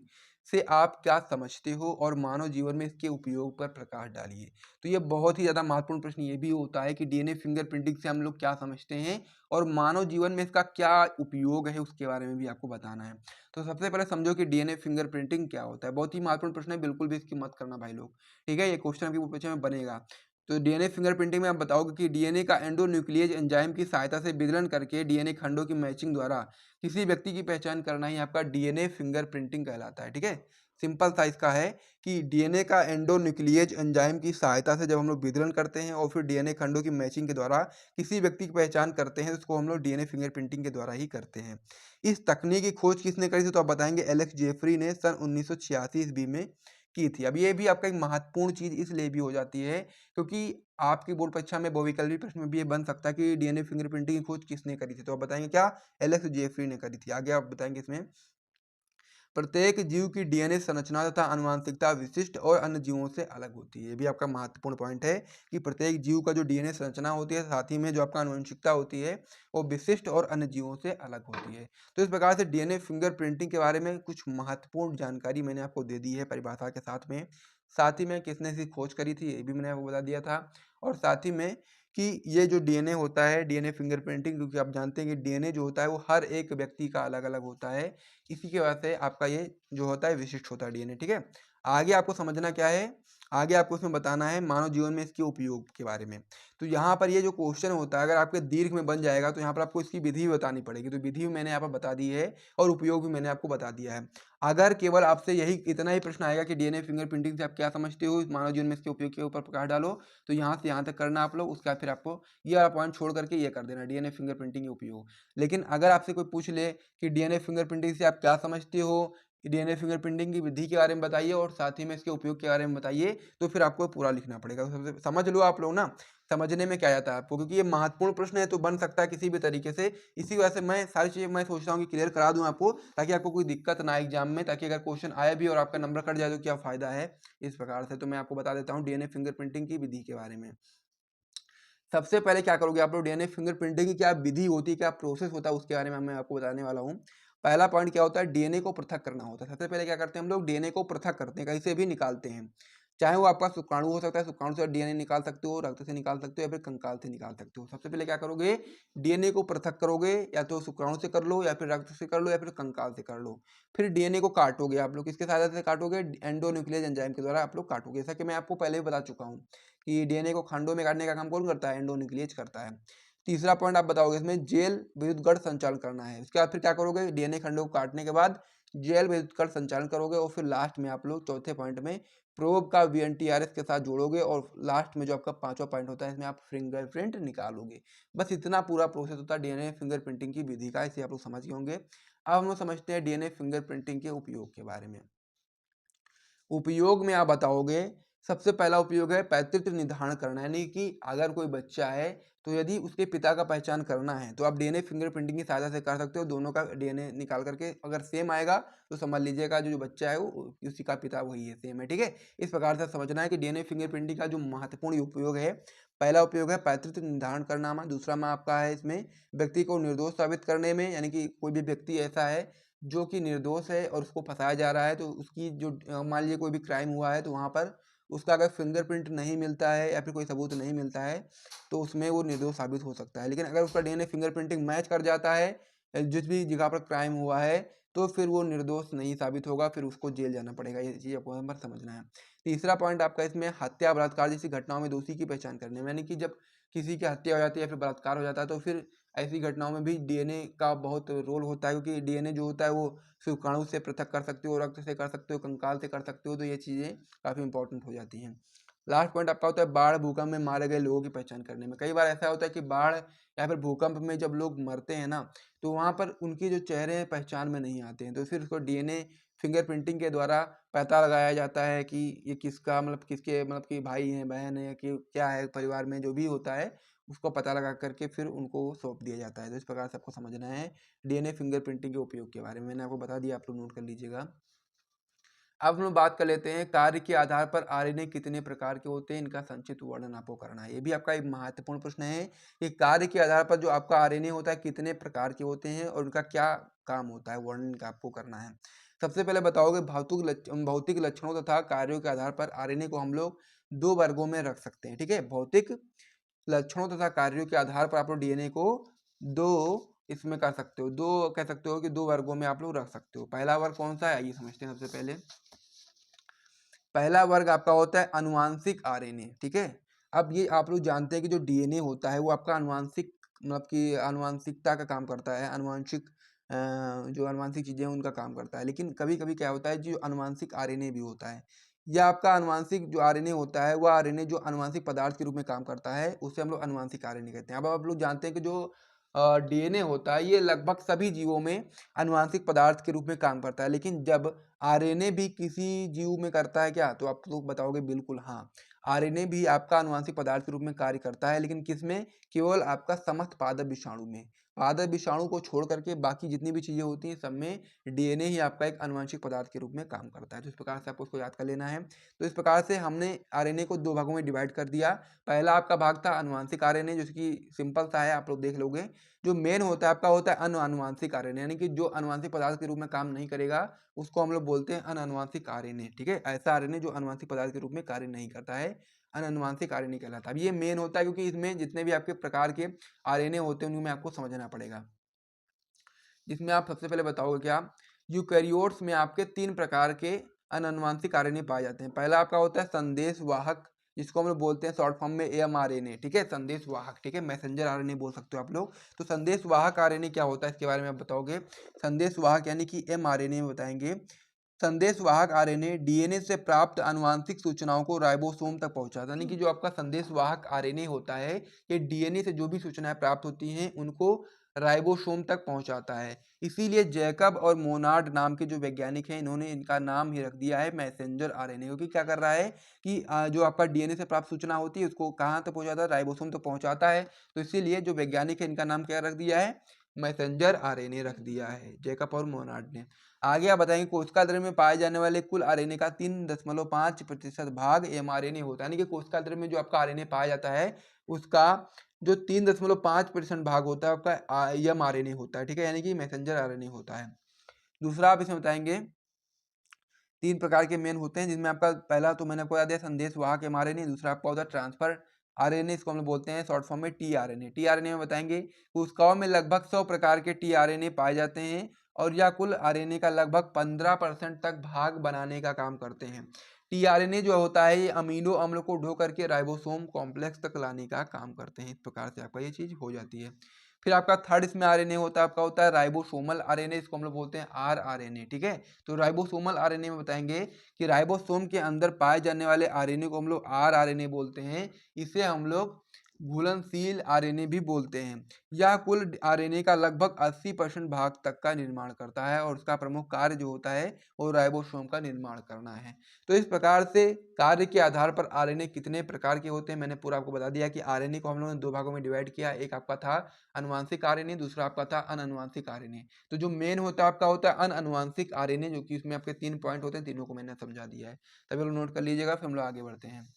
से आप क्या समझते हो और मानव जीवन में इसके उपयोग पर प्रकाश डालिए। तो ये बहुत ही ज़्यादा महत्वपूर्ण प्रश्न ये भी होता है कि डीएनए फिंगरप्रिंटिंग से हम लोग क्या समझते हैं और मानव जीवन में इसका क्या उपयोग है उसके बारे में भी आपको बताना है। तो सबसे पहले समझो कि डीएनए फिंगरप्रिंटिंग क्या होता है। बहुत ही महत्वपूर्ण प्रश्न है, बिल्कुल भी इसकी मत करना भाई लोग। ठीक है, ये क्वेश्चन आपकी परीक्षा में बनेगा। तो डीएनए फिंगरप्रिंटिंग में आप बताओगे कि डीएनए का एंडोन्यूक्लियेज एंजाइम की सहायता से विदलन करके डीएनए खंडों की मैचिंग द्वारा किसी व्यक्ति की पहचान करना ही आपका डीएनए फिंगरप्रिंटिंग कहलाता है। ठीक है, सिंपल सा इसका है कि डीएनए का एंडोन्यूक्लियेज एंजाइम की सहायता से जब हम लोग विदलन करते हैं और फिर डीएनए खंडों की मैचिंग के द्वारा किसी व्यक्ति की पहचान करते हैं, तो उसको हम लोग डीएनए फिंगरप्रिंटिंग के द्वारा ही करते हैं। इस तकनीक की खोज किसने करी थी, तो आप बताएंगे एलेक्स जेफरी ने सन 1986 ईस्वी में की थी। अब ये भी आपका एक महत्वपूर्ण चीज़ इसलिए भी हो जाती है क्योंकि आपकी बोर्ड परीक्षा में बहुविकल्पी प्रश्न में भी ये बन सकता है कि डीएनए फिंगरप्रिंटिंग की खोज किसने करी थी, तो आप बताएंगे क्या, एलेक्स जेफरी ने करी थी। आगे आप बताएंगे इसमें प्रत्येक जीव की डीएनए संरचना तथा आनुवंशिकता विशिष्ट और अन्य जीवों से अलग होती है। ये भी आपका महत्वपूर्ण पॉइंट है कि प्रत्येक जीव का जो डीएनए संरचना होती है, साथ ही में जो आपका आनुवंशिकता होती है वो विशिष्ट और अन्य जीवों से अलग होती है। तो इस प्रकार से डीएनए फिंगरप्रिंटिंग के बारे में कुछ महत्वपूर्ण जानकारी मैंने आपको दे दी है परिभाषा के साथ में। साथ ही में किसने इसकी खोज करी थी ये भी मैंने आपको बता दिया था, और साथ ही में कि ये जो डीएनए होता है, डीएनए फिंगरप्रिंटिंग, क्योंकि आप जानते हैं कि डीएनए जो होता है वो हर एक व्यक्ति का अलग अलग होता है, इसी की वजह से आपका ये जो होता है विशिष्ट होता है डीएनए। ठीक है, आगे आपको समझना क्या है, आगे आपको इसमें बताना है मानव जीवन में इसके उपयोग के बारे में। तो यहाँ पर ये जो क्वेश्चन होता है अगर आपके दीर्घ में बन जाएगा तो यहाँ पर आपको इसकी विधि भी बतानी पड़ेगी, तो विधि भी मैंने यहाँ पर बता दी है और उपयोग भी मैंने आपको बता दिया है। अगर केवल आपसे यही इतना ही प्रश्न आएगा कि डीएनए फिंगरप्रिंटिंग से आप क्या समझते हो, इस मानव जीवन में इसके उपयोग के ऊपर प्रकाश डालो, तो यहाँ से यहाँ तक करना आप लोग, उसके बाद फिर आपको ये वाला पॉइंट छोड़ करके ये कर देना डीएनए फिंगरप्रिंटिंग के उपयोग। लेकिन अगर आपसे कोई पूछ ले कि डीएनए फिंगरप्रिंटिंग से आप क्या समझते हो, डीएनए फिंगरप्रिंटिंग की विधि के बारे में बताइए और साथ ही में इसके उपयोग के बारे में बताइए, तो फिर आपको पूरा लिखना पड़ेगा। तो सबसे समझ लो आप लोग ना, समझने में क्या आता है आपको, क्योंकि ये महत्वपूर्ण प्रश्न है तो बन सकता है किसी भी तरीके से। इसी वजह से मैं सारी चीज़ें मैं सोचता हूँ कि क्लियर करा दूं आपको, ताकि आपको कोई दिक्कत ना आए एग्जाम में, ताकि अगर क्वेश्चन आया भी और आपका नंबर कट जाए तो क्या फायदा है। इस प्रकार से तो मैं आपको बता देता हूँ डीएनए फिंगरप्रिंटिंग की विधि के बारे में। सबसे पहले क्या करोगे आप लोग, डीएनए फिंगरप्रिंटिंग की क्या विधि होती है, क्या प्रोसेस होता है, उसके बारे में मैं आपको बताने वाला हूँ। पहला पॉइंट क्या होता है, डीएनए को पृथक करना होता है। सबसे पहले क्या करते हैं हम लोग, डीएनए को पृथक करते हैं, कहीं से भी निकालते हैं। चाहे वो आपका शुक्राणु हो सकता है, शुक्राणु से डीएनए निकाल सकते हो, रक्त से निकाल सकते हो या फिर कंकाल से निकाल सकते हो। सबसे पहले क्या करोगे, डीएनए को पृथक करोगे, या तो शुक्राणु से कर लो या फिर रक्त से कर लो या फिर कंकाल से कर लो। फिर डीएनए को काटोगे आप लोग, किसके सहायता से काटोगे, एंडोन्यूक्लियस एंजाइम के द्वारा आप लोग काटोगे। जैसा कि मैं आपको पहले भी बता चुका हूँ कि डीएनए को खंडों में काटने का काम कौन करता है, एंडोन्यूक्लियस करता है। तीसरा पॉइंट आप बताओगे इसमें, जेल विद्युत गढ़ संचालन करना है। उसके बाद फिर क्या करोगे, डीएनए खंडों को काटने के बाद जेल विद्युत गढ़ संचालन करोगे, और फिर लास्ट में आप लोग चौथे पॉइंट में प्रोब का वीएनटीआरएस के साथ जोड़ोगे, और लास्ट में जो आपका पांचवा पॉइंट होता है इसमें आप फिंगरप्रिंट निकालोगे। बस इतना पूरा प्रोसेस होता है डीएनए फिंगरप्रिंटिंग की विधि का, इसे आप लोग समझ गए होंगे। अब हम लोग समझते हैं डीएनए फिंगरप्रिंटिंग के उपयोग के बारे में। उपयोग में आप बताओगे, सबसे पहला उपयोग है पैतृत्व निर्धारण करना, यानी कि अगर कोई बच्चा है तो यदि उसके पिता का पहचान करना है तो आप डीएनए फिंगरप्रिंटिंग की सहायता से कर सकते हो। दोनों का डीएनए निकाल करके अगर सेम आएगा तो समझ लीजिएगा जो बच्चा है वो उसी का पिता वही है, सेम है। ठीक है, इस प्रकार से समझना है कि डीएनए फिंगरप्रिंटिंग का जो महत्वपूर्ण उपयोग है, पहला उपयोग है पैतृत्व निर्धारण करना में, दूसरा में आपका है इसमें व्यक्ति को निर्दोष साबित करने में, यानी कि कोई भी व्यक्ति ऐसा है जो कि निर्दोष है और उसको फंसाया जा रहा है, तो उसकी जो मान लीजिए कोई भी क्राइम हुआ है तो वहाँ पर उसका अगर फिंगरप्रिंट नहीं मिलता है या फिर कोई सबूत नहीं मिलता है तो उसमें वो निर्दोष साबित हो सकता है। लेकिन अगर उसका डीएनए फिंगरप्रिंटिंग मैच कर जाता है जिस भी जगह पर क्राइम हुआ है, तो फिर वो निर्दोष नहीं साबित होगा, फिर उसको जेल जाना पड़ेगा। ये चीज़ आपको यहाँ पर समझना है। तीसरा पॉइंट आपका इसमें हत्या बलात्कार जैसी घटनाओं में दोषी की पहचान करने में, यानी कि जब किसी की हत्या हो जाती है या फिर बलात्कार हो जाता है तो फिर ऐसी घटनाओं में भी डीएनए का बहुत रोल होता है, क्योंकि डीएनए जो होता है वो शुक्राणु से पृथक कर सकते हो, रक्त से कर सकते हो, कंकाल से कर सकते हो, तो ये चीज़ें काफ़ी इंपॉर्टेंट हो जाती हैं। लास्ट पॉइंट आपका होता है बाढ़ भूकंप में मारे गए लोगों की पहचान करने में। कई बार ऐसा होता है कि बाढ़ या फिर भूकंप में जब लोग मरते हैं ना, तो वहाँ पर उनके जो चेहरे हैं पहचान में नहीं आते हैं, तो फिर उसको डीएनए फिंगरप्रिंटिंग के द्वारा पता लगाया जाता है कि ये किसका मतलब किसके मतलब कि भाई हैं, बहन है, कि क्या है, परिवार में जो भी होता है उसको पता लगा करके फिर उनको सौंप दिया जाता है। तो इस प्रकार से आपको समझना है डीएनए फिंगरप्रिंटिंग के उपयोग के बारे में। मैंने आपको बता दिया, आप लोग नोट कर लीजिएगा। अब हम लोग बात कर लेते हैं कार्य के आधार पर आरएनए कितने प्रकार के होते हैं, इनका संक्षिप्त वर्णन आपको करना है। ये भी आपका एक महत्वपूर्ण प्रश्न है कि कार्य के आधार पर जो आपका आरएनए होता है कितने प्रकार के होते हैं और उनका क्या काम होता है, वर्णन का आपको करना है। सबसे पहले बताओगे भौतिक लक्षणों तथा कार्यों के आधार पर आरएनए को हम लोग दो वर्गों में रख सकते हैं। ठीक है, भौतिक लक्षणों तथा कार्यों के आधार पर आप लोग डीएनए को दो इसमें कर सकते हो, दो कह सकते हो कि दो वर्गों में आप लोग रख सकते हो। पहला वर्ग कौन सा है, आइए समझते हैं। सबसे पहले पहला वर्ग आपका होता है अनुवांशिक आरएनए। ठीक है, अब ये आप लोग जानते हैं कि जो डीएनए होता है वो आपका आनुवांशिक मतलब कि आनुवांशिकता का काम करता है, आनुवांशिक जो आनुवांशिक चीज़ें हैं उनका काम करता है। लेकिन कभी-कभी क्या होता है जो अनुवांशिक आरएनए भी होता है, या आपका अनुवांशिक जो आरएनए होता है, वो आरएनए जो अनुवांशिक पदार्थ के रूप में काम करता है, उसे हम लोग अनुवांशिक आरएनए कहते हैं। अब आप लोग जानते हैं कि जो डीएनए होता है ये लगभग सभी जीवों में अनुवांशिक पदार्थ के रूप में काम करता है, लेकिन जब आरएनए भी किसी जीव में करता है क्या? तो आप लोग बताओगे बिल्कुल हाँ। आरएनए भी आपका आनुवांशिक पदार्थ के रूप में कार्य करता है, लेकिन किसमें? केवल आपका समस्त पादप विषाणु में। पादप विषाणु को छोड़ करके बाकी जितनी भी चीज़ें होती हैं सब में डीएनए ही आपका एक आनुवंशिक पदार्थ के रूप में काम करता है। तो इस प्रकार से आपको उसको याद कर लेना है। तो इस प्रकार से हमने आरएनए को 2 भागों में डिवाइड कर दिया। पहला आपका भाग था आनुवंशिक आरएनए, जो कि सिंपल सा है, आप लोग देख लोगे। जो मेन होता है आपका होता है अनानुवांशिक आरएनए, यानी कि जो आनुवंशिक पदार्थ के रूप में काम नहीं करेगा, उसको हम लोग बोलते हैं अनानुवांशिक आरएनए, ठीक है? ऐसा आरएनए जो आनुवंशिक पदार्थ के रूप में कार्य नहीं करता है, अनानुवांशिक आरएनए कहलाता है। अब ये मेन होता है क्योंकि इसमें जितने भी आपके प्रकार के आरएनए होते हैं उनमें आपको समझना पड़ेगा। जिसमें आप सबसे पहले बताओगे क्या? यूकैरियोट्स में आपके 3 प्रकार के अनानुवांशिक आरएनए पाए जाते हैं। पहला आपका होता है संदेश वाहक, जिसको हम लोग बोलते हैं शॉर्ट फॉर्म में एमआरएनए, ठीक है? संदेश वाहक, ठीक है? मैसेंजर आरएनए बोल सकते हो आप लोग। तो संदेश वाहक आरएनए क्या होता है इसके बारे में आप बताओगे। संदेश वाहक यानी कि एमआरएनए में बताएंगे। संदेश वाहक आरएनए डीएनए से प्राप्त आनुवांशिक सूचनाओं को राइबोसोम तक पहुंचाता है, यानी कि जो आपका संदेश वाहक आरएनए होता है ये डीएनए से जो भी सूचनाएं प्राप्त होती हैं उनको राइबोसोम तक पहुंचाता है। इसीलिए जैकब और मोनार्ड नाम के जो वैज्ञानिक हैं इन्होंने इनका नाम ही रख दिया है मैसेंजर आरएनए, क्योंकि क्या कर रहा है कि जो आपका डीएनए से प्राप्त सूचना होती है उसको कहाँ तक पहुंचाता है? राइबोसोम तक पहुंचाता है। तो इसीलिए जो वैज्ञानिक है इनका नाम क्या रख दिया है? मैसेंजर आरएनए रख दिया है, जैकब और मोनार्ड ने। आगे आप बताएंगे कोशिका द्रव्य में पाए जाने वाले कुल आरएनए का 3.5% भाग एमआरएनए होता है, यानी कि कोशिका द्रव्य में जो आपका आरएनए पाया जाता है उसका जो 3.5% भाग होता है आपका एमआरएनए होता है, ठीक है? यानी कि मैसेंजर आरएनए होता है। दूसरा आप इसमें बताएंगे 3 प्रकार के मेन होते हैं, जिनमें आपका पहला तो मैंने आपको बता दिया संदेश वाहक एमआरएनए, दूसरा आपका होता है ट्रांसफर आरएनए, इसको हम लोग बोलते हैं शॉर्ट फॉर्म में टीआरएनए। टीआरएनए में बताएंगे कोशिकाओं में लगभग 100 प्रकार के टीआरएनए पाए जाते हैं और यह कुल आरएनए का लगभग 15% तक भाग बनाने का काम करते हैं। टीआरएनए जो होता है ये अमीनो अम्ल को ढो करके राइबोसोम कॉम्प्लेक्स तक लाने का काम करते हैं। इस प्रकार से आपका ये चीज हो जाती है। फिर आपका थर्ड इसमें आरएनए होता है, आपका होता है राइबोसोमल आरएनए, इसको हम लोग बोलते हैं आरआरएनए, ठीक है? तो राइबोसोमल आरएनए में बताएंगे कि राइबोसोम के अंदर पाए जाने वाले आरएनए को हम लोग आरआरएनए बोलते हैं। इसे हम लोग घुलनशील आरएनए भी बोलते हैं। यह कुल आरएनए का लगभग 80% भाग तक का निर्माण करता है और उसका प्रमुख कार्य जो होता है वो राइबोसोम का निर्माण करना है। तो इस प्रकार से कार्य के आधार पर आरएनए कितने प्रकार के होते हैं मैंने पूरा आपको बता दिया कि आरएनए को हम लोगों ने 2 भागों में डिवाइड किया। एक आपका था अनुवांशिक आरएनए, दूसरा आपका था अनानुवांशिक आरएनए। तो जो मेन होता है आपका होता है अनानुवांशिक आरएनए, जो कि इसमें आपके 3 पॉइंट होते हैं, तीनों को मैंने समझा दिया है। तभी लोग नोट कर लीजिएगा, फिर हम लोग आगे बढ़ते हैं।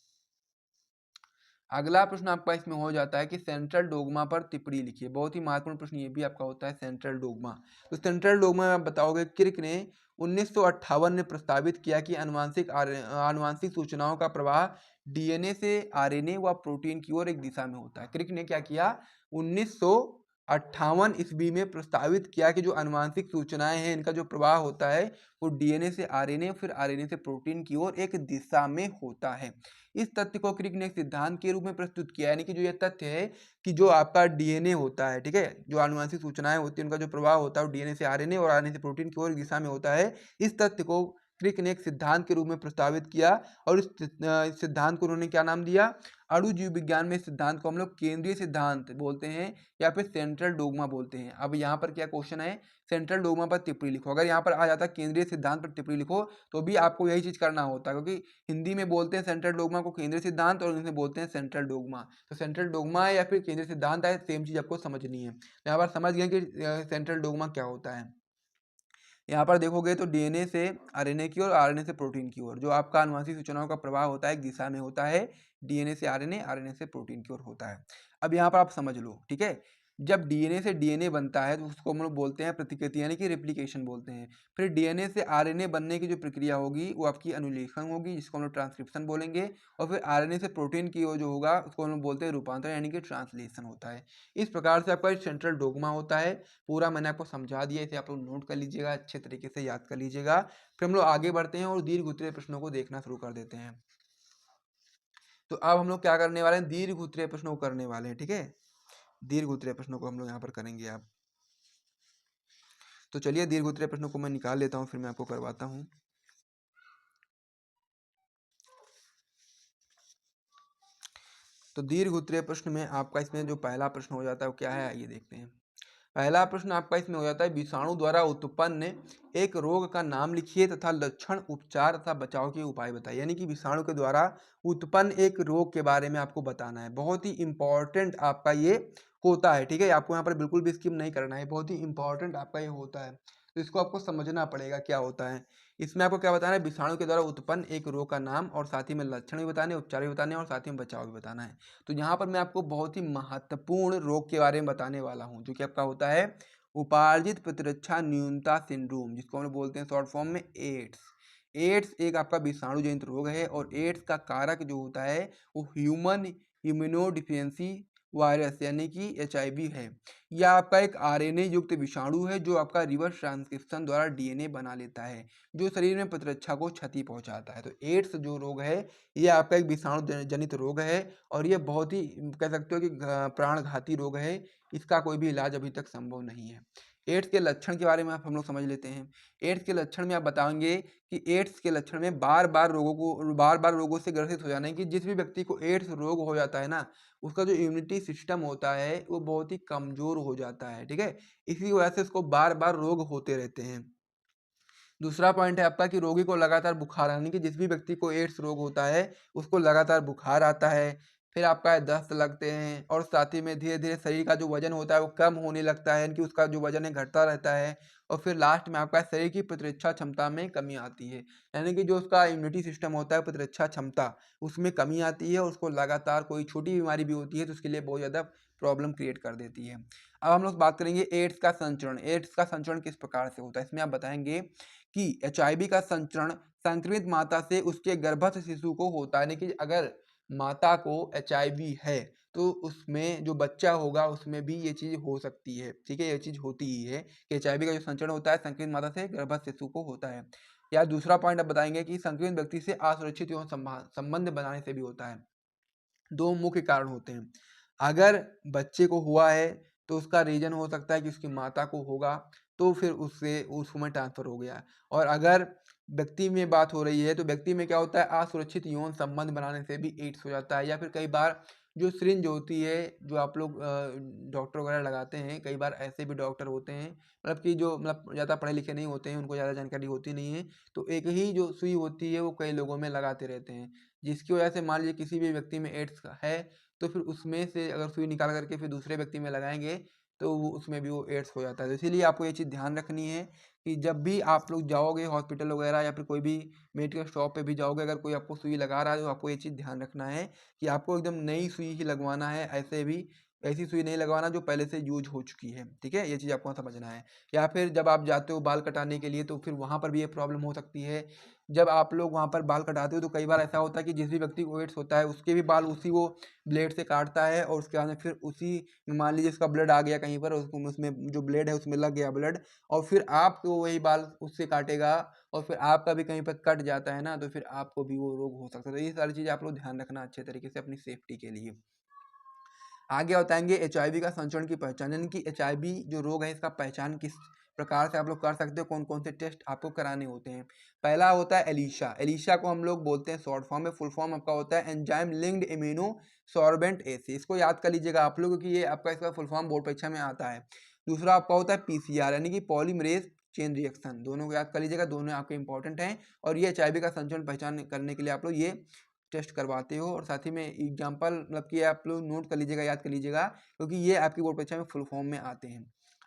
अगला प्रश्न आपका इसमें हो जाता है कि सेंट्रल डोग्मा पर टिप्पणी लिखिए। बहुत ही महत्वपूर्ण प्रश्न ये भी आपका होता है सेंट्रल डोग्मा। तो सेंट्रल डोग्मा में आप बताओगे क्रिक ने 1958 में प्रस्तावित किया कि आनुवांशिक सूचनाओं का प्रवाह डीएनए से आरएनए व प्रोटीन की ओर एक दिशा में होता है। क्रिक ने क्या किया? 1958 ईस्वी में प्रस्तावित किया कि जो आनुवांशिक सूचनाएं हैं इनका जो प्रवाह होता है वो डीएनए से आरएनए फिर आरएनए से प्रोटीन की ओर एक दिशा में होता है। इस तथ्य को क्रिक ने एक सिद्धांत के रूप में प्रस्तुत किया, यानी कि जो ये तथ्य है कि जो आपका डीएनए होता है, ठीक है, जो आनुवांशिक सूचनाएं होती हैं उनका जो प्रवाह होता है वो डीएनए से आरएनए और आरएनए से प्रोटीन की ओर दिशा में होता है। इस तथ्य को क्रिक ने एक सिद्धांत के रूप में प्रस्तावित किया और इस सिद्धांत को उन्होंने क्या नाम दिया? अणु जीव विज्ञान में इस सिद्धांत को हम लोग केंद्रीय सिद्धांत बोलते हैं या फिर सेंट्रल डोग्मा बोलते हैं। अब यहाँ पर क्या क्वेश्चन है? सेंट्रल डोग्मा पर टिप्पणी लिखो। अगर यहाँ पर आ जाता केंद्रीय सिद्धांत पर टिप्पणी लिखो तो भी आपको यही चीज करना होता है, क्योंकि हिंदी में बोलते हैं सेंट्रल डोग्मा को केंद्रीय सिद्धांत और इंग्लिश में बोलते हैं सेंट्रल डोग्मा। तो सेंट्रल डोग्मा है या फिर केंद्रीय सिद्धांत है, सेम चीज आपको समझनी है। तो यहाँ पर समझ गए कि सेंट्रल डोग्मा क्या होता है। यहाँ पर देखोगे तो डीएनए से आरएनए की ओर, आरएनए से प्रोटीन की ओर जो आपका आनुवांशिक सूचनाओं का प्रवाह होता है एक दिशा में होता है। डीएनए से आरएनए, आरएनए से प्रोटीन की ओर होता है। अब यहाँ पर आप समझ लो, ठीक है, जब डीएनए से डीएनए बनता है तो उसको हम लोग बोलते हैं प्रतिकृति, यानी कि रेप्लिकेशन बोलते हैं। फिर डीएनए से आरएनए बनने की जो प्रक्रिया होगी वो आपकी अनुलेखन होगी, जिसको हम लोग ट्रांसक्रिप्शन बोलेंगे। और फिर आरएनए से प्रोटीन की ओर जो होगा उसको हम लोग बोलते हैं रूपांतरण, यानी कि ट्रांसलेशन होता है। इस प्रकार से आपका सेंट्रल डोग्मा होता है। पूरा मैंने आपको समझा दिया, इसे आप लोग नोट कर लीजिएगा, अच्छे तरीके से याद कर लीजिएगा। फिर हम लोग आगे बढ़ते हैं और दीर्घ उत्तरीय प्रश्नों को देखना शुरू कर देते हैं। तो अब हम लोग क्या करने वाले हैं, दीर्घ उत्तरीय प्रश्नों को करने वाले हैं, ठीक है। दीर्घ उत्तरीय प्रश्नों को हम लोग यहाँ पर करेंगे आप। तो चलिए दीर्घ उत्तरीय प्रश्नों को मैं निकाल लेता हूँ, फिर मैं आपको करवाता हूँ। तो दीर्घ उत्तरीय प्रश्न में आपका इसमें जो पहला प्रश्न हो जाता है वो क्या है, आइए देखते हैं। पहला प्रश्न आपका इसमें हो जाता है, विषाणु द्वारा उत्पन्न एक रोग का नाम लिखिए तथा लक्षण, उपचार तथा बचाव के उपाय बताइए। यानी कि विषाणु के द्वारा उत्पन्न एक रोग के बारे में आपको बताना है। बहुत ही इंपॉर्टेंट आपका ये होता है, ठीक है। आपको यहाँ पर बिल्कुल भी स्किप नहीं करना है, बहुत ही इंपॉर्टेंट आपका ये होता है। तो इसको आपको समझना पड़ेगा क्या होता है। इसमें आपको क्या बताना है, विषाणु के द्वारा उत्पन्न एक रोग का नाम और साथ ही में लक्षण भी बताने, उपचार भी बताने और साथ ही में बचाव भी बताना है। तो यहाँ पर मैं आपको बहुत ही महत्वपूर्ण रोग के बारे में बताने वाला हूँ, जो कि आपका होता है उपार्जित प्रतिरक्षा न्यूनता सिंड्रोम, जिसको हम लोग बोलते हैं शॉर्ट फॉर्म में एड्स। एड्स एक आपका विषाणु जनित रोग है और एड्स का कारक जो होता है वो ह्यूमन इम्यूनोडिफिशियेंसी वायरस यानी कि HIV है। यह आपका एक RNA युक्त विषाणु है जो आपका रिवर्स ट्रांसक्रिप्शन द्वारा DNA बना लेता है, जो शरीर में प्रतिरक्षा को क्षति पहुंचाता है। तो एड्स जो रोग है ये आपका एक विषाणु जनित रोग है और ये बहुत ही कह सकते हो कि प्राणघाती रोग है। इसका कोई भी इलाज अभी तक संभव नहीं है। एड्स के लक्षण के बारे में आप हम लोग समझ लेते हैं। एड्स के लक्षण में आप बताएंगे कि एड्स के लक्षण में बार बार रोगों से ग्रसित हो जाना है, कि जिस भी व्यक्ति को एड्स रोग हो जाता है ना, उसका जो इम्यूनिटी सिस्टम होता है वो बहुत ही कमजोर हो जाता है, ठीक है। इसी वजह से उसको बार बार रोग होते रहते हैं। दूसरा पॉइंट है आपका कि रोगी को लगातार बुखार, यानी कि जिस भी व्यक्ति को एड्स रोग होता है उसको लगातार बुखार आता है, फिर आपका दस्त लगते हैं और साथ ही में धीरे धीरे शरीर का जो वजन होता है वो कम होने लगता है, यानी कि उसका जो वजन है घटता रहता है। और फिर लास्ट में आपका शरीर की प्रतिरक्षा क्षमता में कमी आती है, यानी कि जो उसका इम्यूनिटी सिस्टम होता है प्रतिरक्षा क्षमता उसमें कमी आती है और उसको लगातार कोई छोटी बीमारी भी होती है तो उसके लिए बहुत ज़्यादा प्रॉब्लम क्रिएट कर देती है। अब हम लोग बात करेंगे एड्स का संचरण। एड्स का संचरण किस प्रकार से होता है, इसमें आप बताएंगे कि HIV का संचरण संक्रमित माता से उसके गर्भस्थ शिशु को होता है, यानी कि अगर माता को HIV है तो उसमें जो बच्चा होगा उसमें भी ये चीज हो सकती है, ठीक है। ये चीज होती ही है कि HIV का जो संचरण होता है संक्रमित माता से गर्भस्थ शिशु को होता है। या दूसरा पॉइंट आप बताएंगे कि संक्रमित व्यक्ति से असुरक्षित यौन संबंध बनाने से भी होता है। दो मुख्य कारण होते हैं। अगर बच्चे को हुआ है तो उसका रीजन हो सकता है कि उसकी माता को होगा, तो फिर उससे उसमें ट्रांसफर हो गया। और अगर व्यक्ति में बात हो रही है तो व्यक्ति में क्या होता है, असुरक्षित यौन संबंध बनाने से भी एड्स हो जाता है। या फिर कई बार जो सिरिंज होती है जो आप लोग डॉक्टर वगैरह लगाते हैं, कई बार ऐसे भी डॉक्टर होते हैं मतलब कि जो मतलब ज़्यादा पढ़े लिखे नहीं होते हैं, उनको ज़्यादा जानकारी होती नहीं है, तो एक ही जो सुई होती है वो कई लोगों में लगाते रहते हैं, जिसकी वजह से मान लीजिए किसी भी व्यक्ति में एड्स है तो फिर उसमें से अगर सुई निकाल करके फिर दूसरे व्यक्ति में लगाएंगे तो वो उसमें भी वो एड्स हो जाता है। तो इसीलिए आपको ये चीज़ ध्यान रखनी है कि जब भी आप लोग जाओगे हॉस्पिटल वगैरह या फिर कोई भी मेडिकल शॉप पे भी जाओगे, अगर कोई आपको सुई लगा रहा है तो आपको ये चीज़ ध्यान रखना है कि आपको एकदम नई सुई ही लगवाना है, ऐसे भी ऐसी सुई नहीं लगवाना जो पहले से यूज हो चुकी है, ठीक है। ये चीज़ आपको समझना है। या फिर जब आप जाते हो बाल कटाने के लिए तो फिर वहाँ पर भी ये प्रॉब्लम हो सकती है। जब आप लोग वहाँ पर बाल कटाते हो तो कई बार ऐसा होता है कि जिस भी व्यक्ति को एड्स होता है उसके भी बाल उसी वो ब्लेड से काटता है और उसके बाद में फिर उसी मान लीजिए उसका ब्लड आ गया कहीं पर, उसमें जो ब्लेड है उसमें लग गया ब्लड और फिर आपको वही बाल उससे काटेगा और फिर आपका भी कहीं पर कट जाता है ना, तो फिर आपको भी वो रोग हो सकता है। तो ये सारी चीज़ आप लोग ध्यान रखना अच्छे तरीके से अपनी सेफ्टी के लिए। आगे बताएंगे HIV का संचरण की पहचान, यानी कि HIV जो रोग है इसका पहचान किस प्रकार से आप लोग कर सकते हो, कौन कौन से टेस्ट आपको कराने होते हैं। पहला होता है एलिशा। एलिशा को हम लोग बोलते हैं शॉर्ट फॉर्म में, फुल फॉर्म आपका होता है enzyme linked immuno sorbent AC. इसको याद कर लीजिएगा आप लोग क्योंकि ये आपका इसका फुल फॉर्म बोर्ड परीक्षा में आता है। दूसरा आपका होता है PCR यानी कि पॉलीमरेज चेन रिएक्शन, दोनों को याद कर लीजिएगा, दोनों आपके इंपॉर्टेंट हैं। और ये HIV का संचरण पहचान करने के लिए आप लोग ये टेस्ट करवाते हो। और साथ ही में एग्जाम्पल मतलब कि आप लोग नोट कर लीजिएगा, याद कर लीजिएगा, क्योंकि ये आपकी बोर्ड परीक्षा में फुल फॉर्म में आते हैं।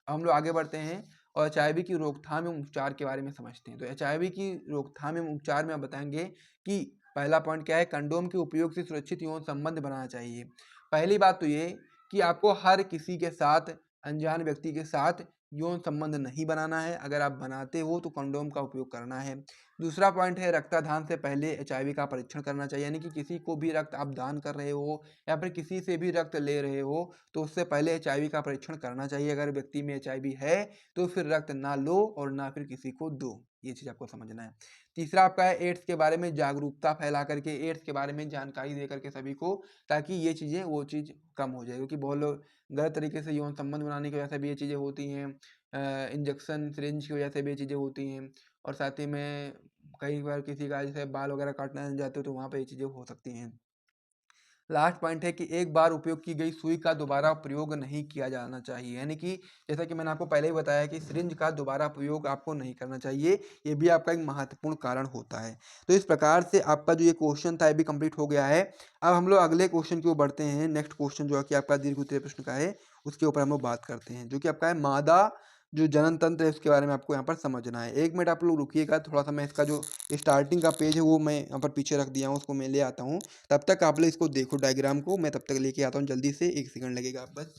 अब हम लोग आगे बढ़ते हैं और HIV की रोकथाम एवं उपचार के बारे में समझते हैं। तो HIV की रोकथाम एवं उपचार में आप बताएंगे कि पहला पॉइंट क्या है, कंडोम के उपयोग से सुरक्षित यौन संबंध बनाना चाहिए। पहली बात तो ये कि आपको हर किसी के साथ, अनजान व्यक्ति के साथ यौन संबंध नहीं बनाना है। अगर आप बनाते हो तो कंडोम का उपयोग करना है। दूसरा पॉइंट है रक्तदान से पहले HIV का परीक्षण करना चाहिए, यानी कि किसी को भी रक्त आप दान कर रहे हो या फिर किसी से भी रक्त ले रहे हो तो उससे पहले HIV का परीक्षण करना चाहिए। अगर व्यक्ति में HIV है तो फिर रक्त ना लो और ना फिर किसी को दो, ये चीज़ आपको समझना है। तीसरा आपका है एड्स के बारे में जागरूकता फैला करके, एड्स के बारे में जानकारी दे करके सभी को, ताकि ये चीज़ें वो चीज़ कम हो जाए, क्योंकि बहुत लोग गलत तरीके से यौन संबंध बनाने की वजह से भी ये चीज़ें होती हैं, इंजेक्शन सिरिंज की वजह से भी ये चीज़ें होती हैं, और साथ ही में कई बार किसी का जैसे बाल वगैरह काटने जाते हो तो वहाँ पे ये चीज़ें हो सकती हैं। लास्ट पॉइंट है कि एक बार उपयोग की गई सुई का दोबारा प्रयोग नहीं किया जाना चाहिए, यानी कि जैसा कि मैंने आपको पहले ही बताया कि सिरिंज का दोबारा प्रयोग आपको नहीं करना चाहिए, ये भी आपका एक महत्वपूर्ण कारण होता है। तो इस प्रकार से आपका जो ये क्वेश्चन था ये भी कंप्लीट हो गया है। अब हम लोग अगले क्वेश्चन की ओर बढ़ते हैं। नेक्स्ट क्वेश्चन जो है कि आपका दीर्घ उत्तरीय प्रश्न का है, उसके ऊपर हम लोग बात करते हैं, जो कि आपका है मादा जो जनन तंत्र है उसके बारे में आपको यहाँ पर समझना है। 1 मिनट आप लोग रुकिएगा, थोड़ा सा मैं इसका जो स्टार्टिंग का पेज है वो मैं यहाँ पर पीछे रख दिया हूँ, उसको मैं ले आता हूँ। तब तक आप लोग इसको देखो डायग्राम को, मैं तब तक लेके आता हूँ जल्दी से, 1 सेकंड लगेगा आप बस।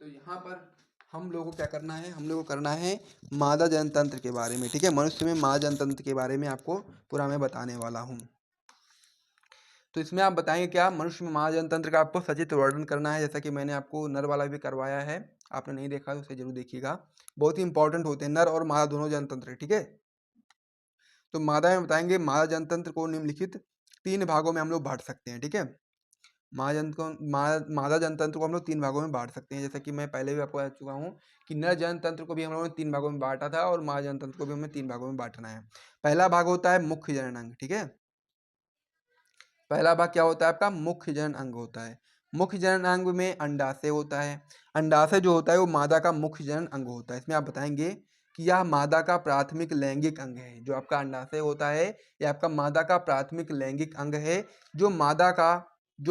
तो यहाँ पर हम लोगों को क्या करना है, हम लोगों को करना है मादा जनन तंत्र के बारे में, ठीक है। मनुष्य में मादा जनन तंत्र के बारे में आपको पूरा मैं बताने वाला हूँ। तो इसमें आप बताएंगे क्या, मनुष्य में मादा जनन तंत्र का आपको सचित्र वर्णन करना है, जैसा कि मैंने आपको नर वाला भी करवाया है, आपने नहीं देखा तो उसे जरूर देखिएगा। बहुत ही इंपॉर्टेंट होते हैं, नर और मादा दोनों जनन तंत्र, ठीक है। तो मादा में बताएंगे मादा जनन तंत्र को निम्नलिखित 3 भागों में हम लोग बांट सकते हैं, ठीक है। मादा जनतंत्र को हम लोग 3 भागों में बांट सकते हैं, जैसा कि मैं पहले भी आपको बता चुका हूँ कि नर जनतंत्र को भी हम लोगों ने 3 भागों में बांटा था, और मादा जनतंत्र को भी हमें 3 भागों में बांटना है। पहला भाग होता है मुख्य जनन अंग, ठीक है। पहला भाग क्या होता है आपका, मुख्य जनन अंग होता है। मुख्य जनन अंग में अंडाशय होता है। अंडाशय जो होता है वो मादा का मुख्य जनन अंग होता है। इसमें आप बताएंगे कि यह मादा का प्राथमिक लैंगिक अंग है। जो आपका अंडाशय होता है ये आपका मादा का प्राथमिक लैंगिक अंग है, जो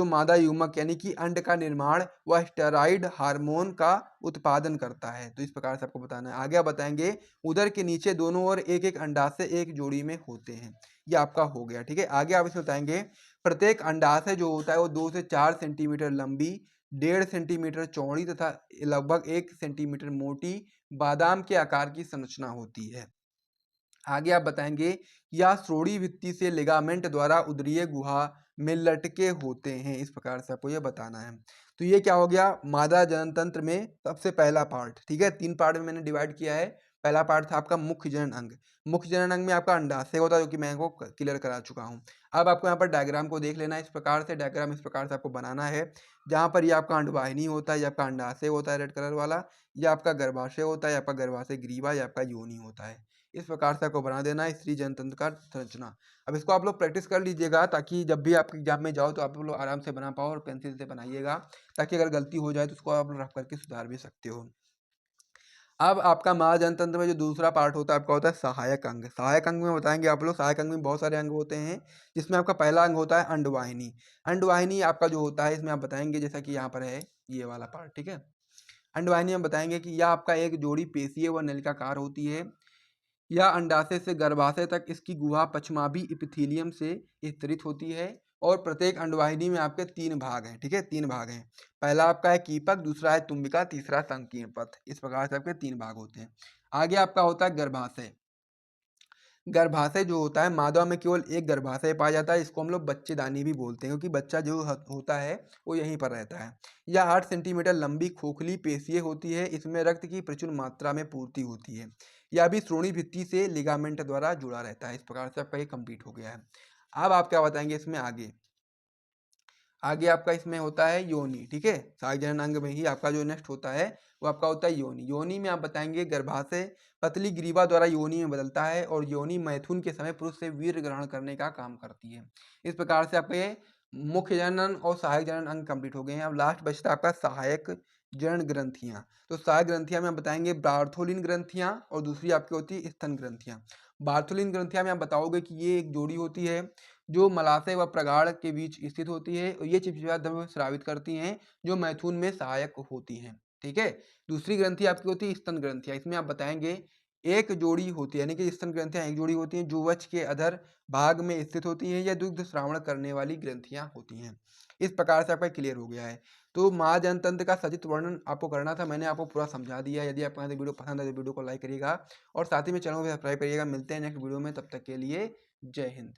मादा युग्मक यानी कि अंड का निर्माण व स्टेरॉइड हार्मोन का उत्पादन करता है। तो इस प्रकार से आपको बताना है। आगे आप बताएंगे उदर के नीचे दोनों ओर एक एक अंडाशय एक जोड़ी में होते हैं। ये आपका हो गया, ठीक है। आगे आप इसमें बताएंगे प्रत्येक अंडाशय जो होता है वो 2 से 4 सेंटीमीटर लंबी, 1.5 सेंटीमीटर चौड़ी तथा लगभग 1 सेंटीमीटर मोटी बादाम के आकार की संरचना होती है। आगे आप बताएंगे या श्रोणि भित्ति से लिगामेंट द्वारा उदरीय गुहा में लटके होते हैं। इस प्रकार से आपको यह बताना है। तो ये क्या हो गया मादा जनन तंत्र में सबसे पहला पार्ट, ठीक है। 3 पार्ट में मैंने डिवाइड किया है। पहला पार्ट था आपका मुख्य जनन अंग। मुख्य जनन अंग में आपका अंडाशय होता है, जो कि मैं आपको क्लियर करा चुका हूँ। अब आपको यहाँ पर डायग्राम को देख लेना है। इस प्रकार से डायग्राम इस प्रकार से आपको बनाना है, जहाँ पर ये आपका अंडवाहिनी होता है, ये आपका अंडाशय होता है रेड कलर वाला, ये आपका गर्भाशय होता है, आपका गर्भाशय ग्रीवा, ये आपका योनि होता है। इस प्रकार से आपको बना देना है स्त्री जनतंत्र का संरचना। अब इसको आप लोग प्रैक्टिस कर लीजिएगा, ताकि जब भी आप एग्जाम में जाओ तो आप लोग आराम से बना पाओ, और पेंसिल से बनाइएगा, ताकि अगर गलती हो जाए तो उसको आप लोग रफ करके सुधार भी सकते हो। अब आपका मादा जनतंत्र में जो दूसरा पार्ट होता है आपका होता है सहायक अंग। सहायक अंग में बताएंगे आप लोग, सहायक अंग में बहुत सारे अंग होते हैं, जिसमें आपका पहला अंग होता है अंडवाहिनी। अंडवाहिनी आपका जो होता है इसमें आप बताएंगे, जैसा कि यहाँ पर है ये वाला पार्ट, ठीक है। अंडवाहिनी में बताएंगे कि यह आपका एक जोड़ी पेशीय व नलिकाकार होती है। यह अंडाशय से गर्भाशय तक इसकी गुहा पश्चमाभी एपिथेलियम से विस्तृत होती है, और प्रत्येक अंडवाहिनी में आपके 3 भाग हैं, ठीक है। 3 भाग हैं। पहला आपका है कीपक, दूसरा है तुम्बिका, तीसरा संकीर्ण पथ। इस प्रकार से आपके 3 भाग होते हैं। आगे आपका होता है गर्भाशय। गर्भाशय जो होता है मादा में केवल एक गर्भाशय पाया जाता है, इसको हम लोग बच्चेदानी भी बोलते हैं, क्योंकि बच्चा जो होता है वो यहीं पर रहता है। यह 8 सेंटीमीटर लंबी खोखली पेशीय होती है, इसमें रक्त की प्रचुर मात्रा में पूर्ति होती है। यह भी श्रोणि भित्ति से लिगामेंट द्वारा जुड़ा रहता है। इस प्रकार से आपका ये कंप्लीट हो गया है। अब आप क्या बताएंगे इसमें आगे, आगे आपका इसमें होता है योनि, ठीक है। सहायक जनन अंग में ही आपका जो नेक्स्ट होता है वो आपका होता है योनि। योनि में आप बताएंगे गर्भाशय पतली ग्रीवा द्वारा योनि में बदलता है, और योनि मैथुन के समय पुरुष से वीर्य ग्रहण करने का काम करती है। इस प्रकार से आपके ये मुख्य जनन और सहायक जनन अंग कंप्लीट हो गए हैं। अब लास्ट बचता है आपका सहायक जनन ग्रंथियां। तो सहायक ग्रंथियां में आप बताएंगे बार्थोलिन ग्रंथियां, और दूसरी आपकी होती है स्तन ग्रंथियां। बार्थोलिन ग्रंथियां में आप बताओगे कि ये एक जोड़ी होती है जो मलाशय व प्रगाढ़ के बीच स्थित होती है, और ये चिपचिपा द्रव्य स्रावित करती हैं, जो मैथुन में सहायक होती हैं, ठीक है। दूसरी ग्रंथि आपकी होती है स्तन ग्रंथियां। इसमें आप बताएंगे एक जोड़ी होती है, यानी कि स्तन ग्रंथियां एक जोड़ी होती हैं, जो वक्ष के अधर भाग में स्थित होती हैं, या दुग्ध श्रावण करने वाली ग्रंथियां होती हैं। इस प्रकार से आपका क्लियर हो गया है। तो महाजनतंत्र का सचित्र वर्णन आपको करना था, मैंने आपको पूरा समझा दिया। यदि आपको वीडियो पसंद है तो वीडियो को लाइक करिएगा, और साथ ही में चैनल को सब्सक्राइब करिएगा। मिलते हैं नेक्स्ट वीडियो में, तब तक के लिए जय हिंद।